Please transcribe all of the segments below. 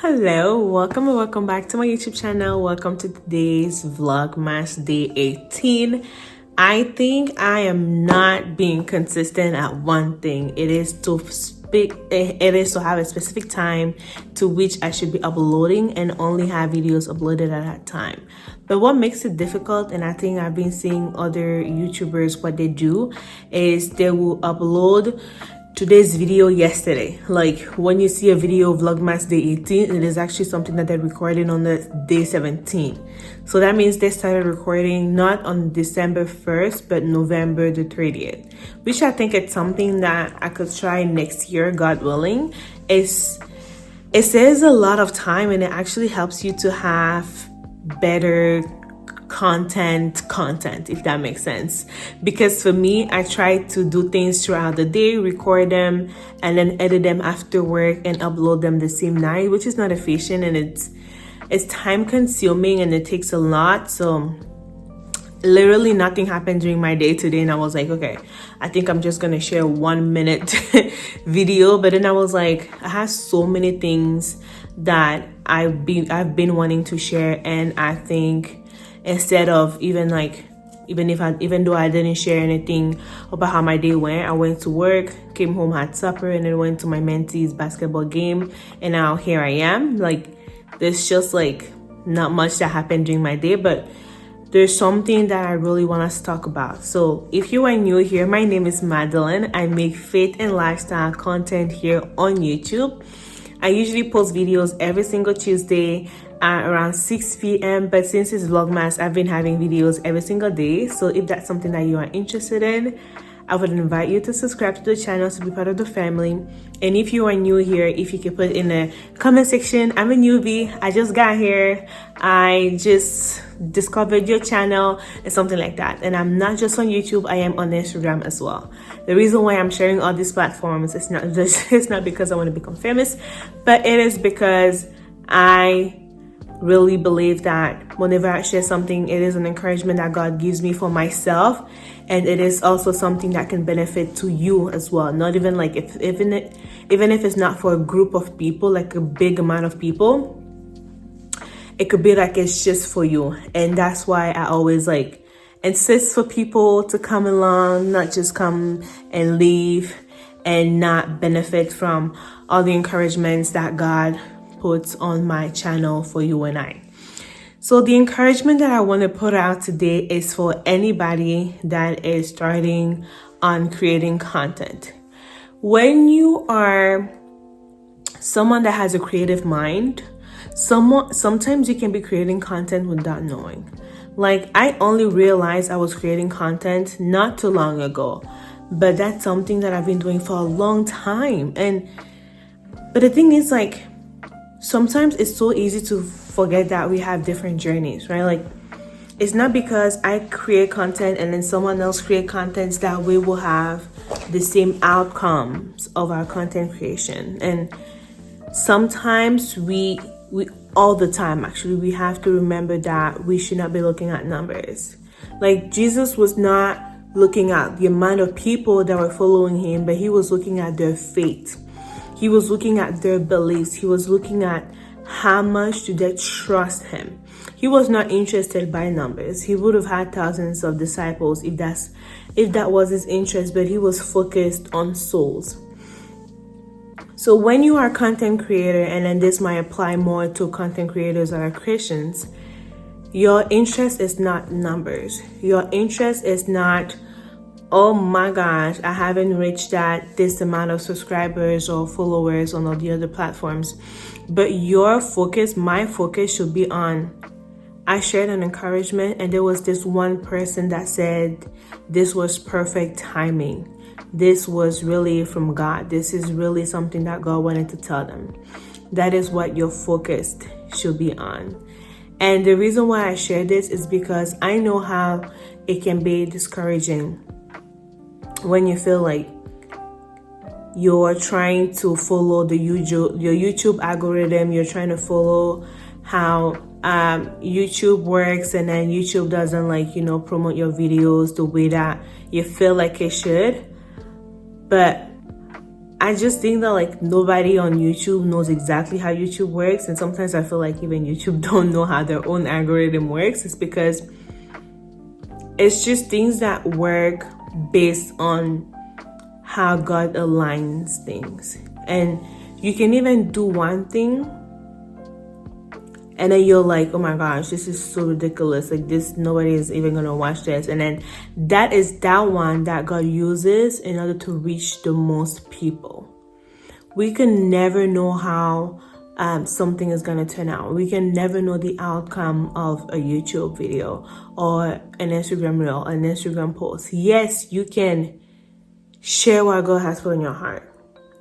Hello, welcome and welcome back to my YouTube channel. Welcome to today's Vlogmas Day 18. I think I am not being consistent at one thing. It is to have a specific time to which I should be uploading and only have videos uploaded at that time. But what makes it difficult, and I think I've been seeing other YouTubers, what they do is they will upload today's video yesterday. Like when you see a video of Vlogmas Day 18, it is actually something that they're recording on the day 17. So that means they started recording not on December 1st, but November the 30th, which I think it's something that I could try next year, God willing. It saves a lot of time and it actually helps you to have better content, if that makes sense. Because for me, I try to do things throughout the day, record them, and then edit them after work and upload them the same night, which is not efficient and it's time consuming and it takes a lot. So literally nothing happened during my day today, and I was like, okay, I think I'm just gonna share 1 minute video. But then I was like, I have so many things that I've been wanting to share, and I think instead of even though I didn't share anything about how my day went, I went to work, came home, had supper, and then went to my mentee's basketball game, and now here I am. Like, there's just like not much that happened during my day, but there's something that I really want us to talk about. So if you are new here, my name is Madeline. I make faith and lifestyle content here on YouTube. I usually post videos every single Tuesday at around 6 p.m. But since it's Vlogmas, I've been having videos every single day. So if that's something that you are interested in, I would invite you to subscribe to the channel to be part of the family. And if you are new here, if you could put in the comment section, I'm a newbie, I just got here, I just discovered your channel, and something like that. And I'm not just on YouTube, I am on Instagram as well. The reason why I'm sharing all these platforms is it's not because I want to become famous, but it is because I really believe that whenever I share something, it is an encouragement that God gives me for myself, and it is also something that can benefit to you as well. Not even like even if it's not for a group of people, like a big amount of people, it could be like it's just for you. And that's why I always like insist for people to come along, not just come and leave and not benefit from all the encouragements that God puts on my channel for you and I. So the encouragement that I want to put out today is for anybody that is starting on creating content. When you are someone that has a creative mind, sometimes you can be creating content without knowing. Like, I only realized I was creating content not too long ago, but that's something that I've been doing for a long time. But the thing is, like, sometimes it's so easy to forget that we have different journeys, right? Like, it's not because I create content and then someone else create content that we will have the same outcomes of our content creation. And sometimes we all the time, actually, we have to remember that we should not be looking at numbers. Like, Jesus was not looking at the amount of people that were following him, but he was looking at their faith. He was looking at their beliefs. He was looking at how much do they trust him. He was not interested by numbers. He would have had thousands of disciples if that was his interest, but he was focused on souls. So when you are a content creator, and then this might apply more to content creators that are Christians, your interest is not numbers. Your interest is not, oh my gosh, I haven't reached this amount of subscribers or followers on all the other platforms. But your focus, my focus, should be on, I shared an encouragement and there was this one person that said this was perfect timing. This was really from God. This is really something that God wanted to tell them. That is what your focus should be on. And the reason why I share this is because I know how it can be discouraging when you feel like you're trying to follow your YouTube algorithm. You're trying to follow how YouTube works, and then YouTube doesn't promote your videos the way that you feel like it should. But I just think that like nobody on YouTube knows exactly how YouTube works, and sometimes I feel like even YouTube don't know how their own algorithm works. It's because it's just things that work based on how God aligns things. And you can even do one thing and then you're like, oh my gosh, this is so ridiculous, like this, nobody is even gonna watch this, and then that is that one that God uses in order to reach the most people. We can never know how something is gonna turn out. We can never know the outcome of a YouTube video or an Instagram reel, an Instagram post. Yes, you can share what God has put in your heart.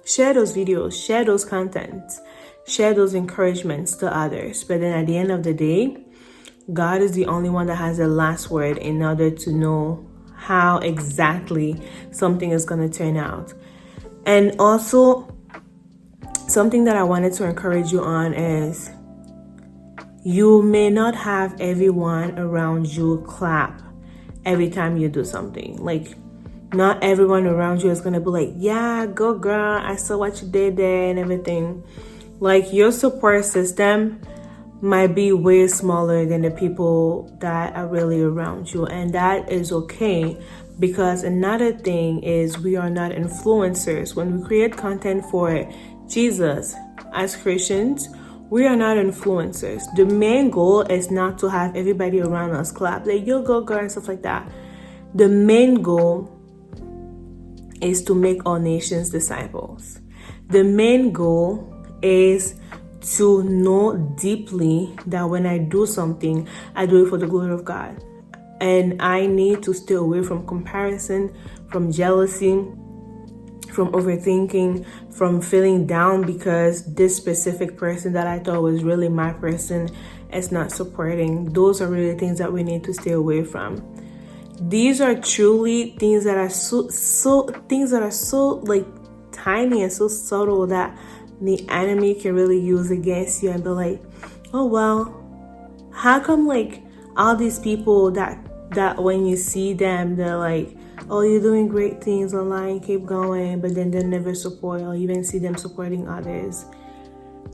Share those videos, share those contents, share those encouragements to others. But then at the end of the day, God is the only one that has the last word in order to know how exactly something is going to turn out. And also, something that I wanted to encourage you on is you may not have everyone around you clap every time you do something. Like, not everyone around you is going to be like, yeah, go girl, I saw what you did there and everything. Like, your support system might be way smaller than the people that are really around you. And that is okay, because another thing is we are not influencers. When we create content for Jesus as Christians, we are not influencers. The main goal is not to have everybody around us clap, like, yo, go girl, and stuff like that. The main goal is to make all nations disciples. The main goal is to know deeply that when I do something, I do it for the glory of God. And I need to stay away from comparison, from jealousy, from overthinking, from feeling down because this specific person that I thought was really my person is not supporting. Those are really things that we need to stay away from. These are truly things that are so like tiny and so subtle that the enemy can really use against you and be like, oh well, how come like all these people that when you see them, they're like, oh, you're doing great things online, keep going, but then they never support or even see them supporting others.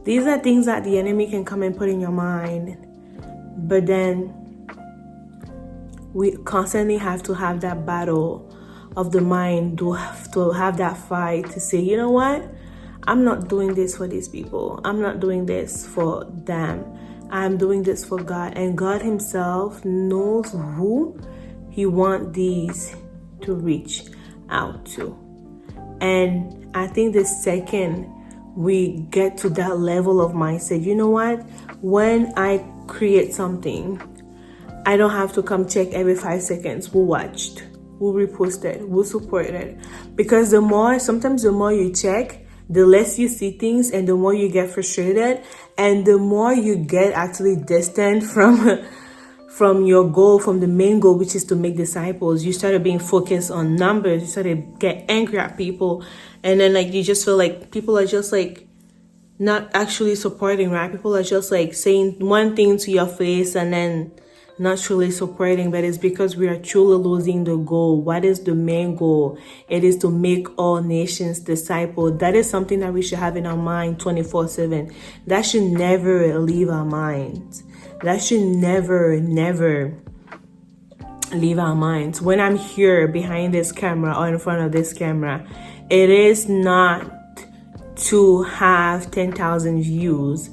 These are things that the enemy can come and put in your mind, but then we constantly have to have that battle of the mind, to have that fight to say, you know what? I'm not doing this for these people. I'm not doing this for them. I'm doing this for God. And God himself knows who he wants these to reach out to. And I think the second we get to that level of mindset, you know what? When I create something, I don't have to come check every 5 seconds who watched, who reposted, who supported. Because sometimes the more you check, the less you see things and the more you get frustrated and the more you get actually distant from your goal, from the main goal, which is to make disciples. You started being focused on numbers. You started to get angry at people. And then like you just feel like people are just like not actually supporting, right? People are just like saying one thing to your face and then not truly supporting, but it's because we are truly losing the goal. What is the main goal? It is to make all nations disciples. That is something that we should have in our mind 24/7. That should never leave our minds. That should never leave our minds. When I'm here behind this camera or in front of this camera, it is not to have 10,000 views.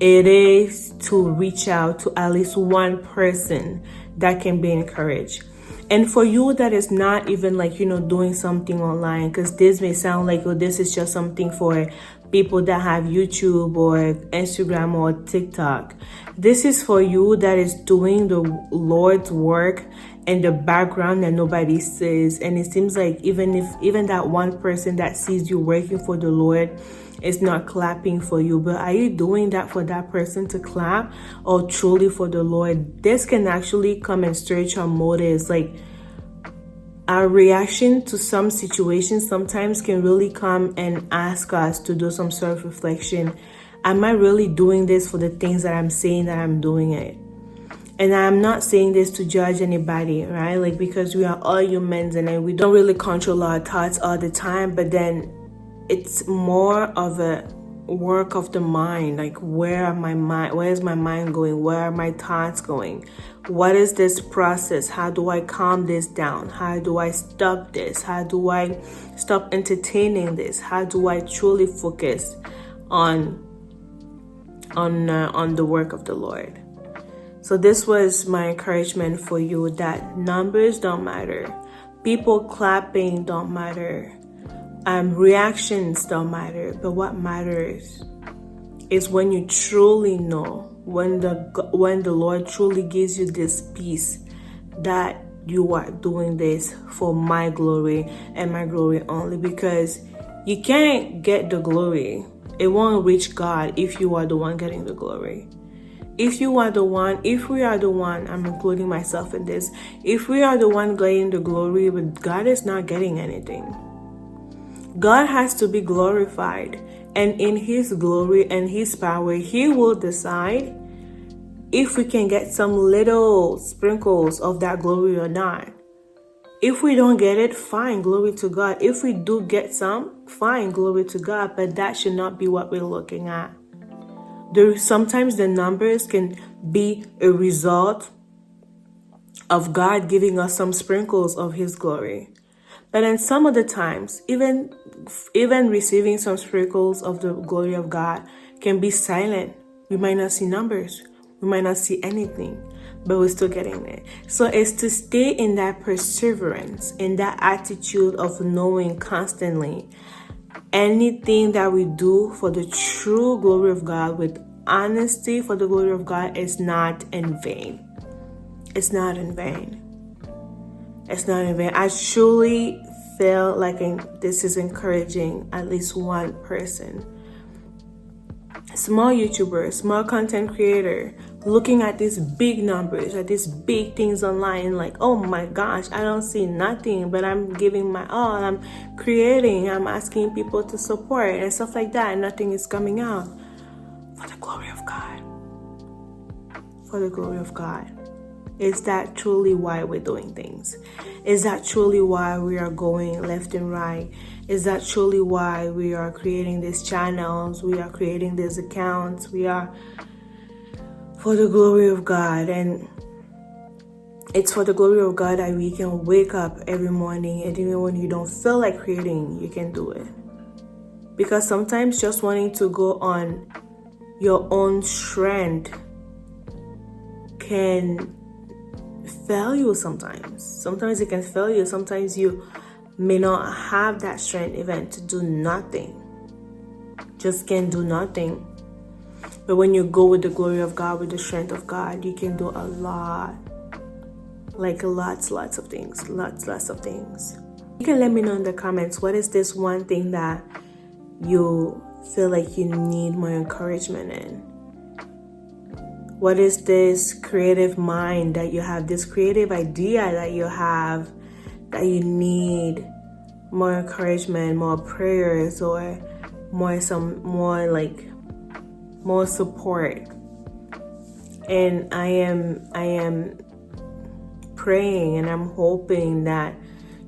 It is to reach out to at least one person that can be encouraged. And for you that is not even like, doing something online, because this may sound like, oh, this is just something for people that have YouTube or Instagram or TikTok. This is for you that is doing the Lord's work in the background that nobody sees. And it seems like even that one person that sees you working for the Lord is not clapping for you, but are you doing that for that person to clap or truly for the Lord? This can actually come and search our motives. Like, our reaction to some situations sometimes can really come and ask us to do some self-reflection. Am I really doing this for the things that I'm saying that I'm doing it? And I'm not saying this to judge anybody, right? Like, because we are all humans and then we don't really control our thoughts all the time, but then it's more of a work of the mind. Like, where is my mind going? Where are my thoughts going? What is this process? How do I calm this down? How do I stop this? How do I stop entertaining this? How do I truly focus on the work of the Lord? So this was my encouragement for you, that numbers don't matter, people clapping don't matter, reactions don't matter, but what matters is when you truly know, when the Lord truly gives you this peace that you are doing this for my glory and my glory only, because you can't get the glory. It won't reach God if you are the one getting the glory. If we are the one, I'm including myself in this, if we are the one getting the glory, but God is not getting anything. God has to be glorified, and in His glory and His power, He will decide if we can get some little sprinkles of that glory or not. If we don't get it, fine, glory to God. If we do get some, fine, glory to God, but that should not be what we're looking at. Sometimes the numbers can be a result of God giving us some sprinkles of His glory. But then some of the times, even receiving some sprinkles of the glory of God can be silent. We might not see numbers. We might not see anything, but we're still getting there. So it's to stay in that perseverance, in that attitude of knowing constantly anything that we do for the true glory of God, with honesty for the glory of God, is not in vain. It's not in vain. It's not in vain. I truly feel like this is encouraging at least one person. Small YouTuber, small content creator, looking at these big numbers, at these big things online, like, oh my gosh, I don't see nothing, but I'm giving my all, I'm creating, I'm asking people to support and stuff like that, and nothing is coming out. For the glory of God. For the glory of God. Is that truly why we're doing things? Is that truly why we are going left and right? Is that truly why we are creating these channels? We are creating these accounts. We are for the glory of God. And it's for the glory of God that we can wake up every morning, and even when you don't feel like creating, you can do it. Because sometimes just wanting to go on your own strength can fail you sometimes. Sometimes it can fail you. Sometimes you may not have that strength even to do nothing. Just can't do nothing. But when you go with the glory of God, with the strength of God, you can do a lot. Like lots of things. Lots of things. You can let me know in the comments, what is this one thing that you feel like you need more encouragement in? What is this creative mind that you have, this creative idea that you have, that you need more encouragement, more prayers, or more support? And I am praying and I'm hoping that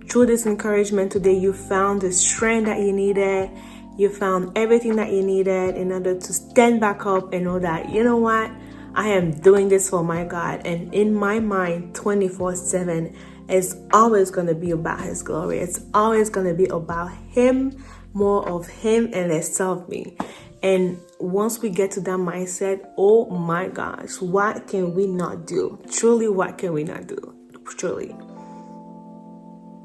through this encouragement today, you found the strength that you needed. You found everything that you needed in order to stand back up and know that, you know what? I am doing this for my God. And in my mind, 24/7, it's always going to be about His glory. It's always going to be about Him, more of Him and less of me. And once we get to that mindset, oh my gosh, what can we not do? Truly, what can we not do? Truly.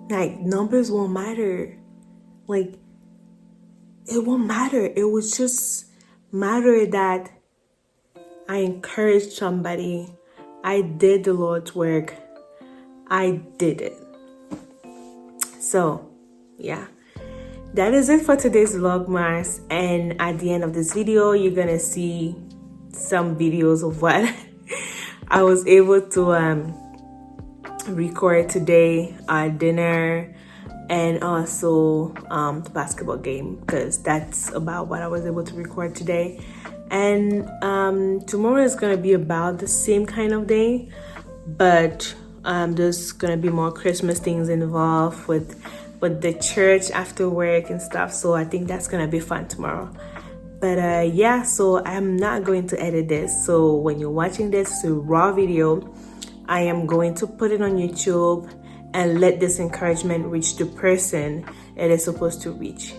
Like, numbers won't matter. Like, it won't matter. It will just matter that I encouraged somebody. I did the Lord's work. I did it. So, yeah. That is it for today's vlogmas. And at the end of this video, you're going to see some videos of what I was able to record today, our dinner, and also the basketball game, because that's about what I was able to record today. And tomorrow is going to be about the same kind of day, but there's going to be more Christmas things involved with with the church after work and stuff. So I think that's gonna be fun tomorrow. But yeah, so I'm not going to edit this. So when you're watching this, it's a raw video. I am going to put it on YouTube and let this encouragement reach the person it is supposed to reach.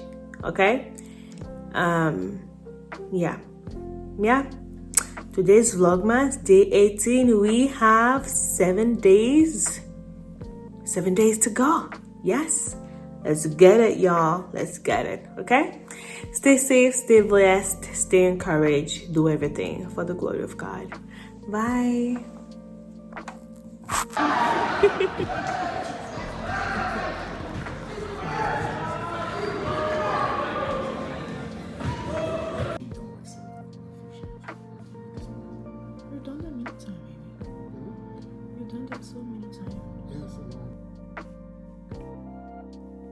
Okay? Yeah. Today's Vlogmas, day 18. We have 7 days. 7 days to go. Yes. Let's get it, y'all. Let's get it. Okay? Stay safe, stay blessed, stay encouraged. Do everything for the glory of God. Bye. You've done that many times, baby. You've done that so many times.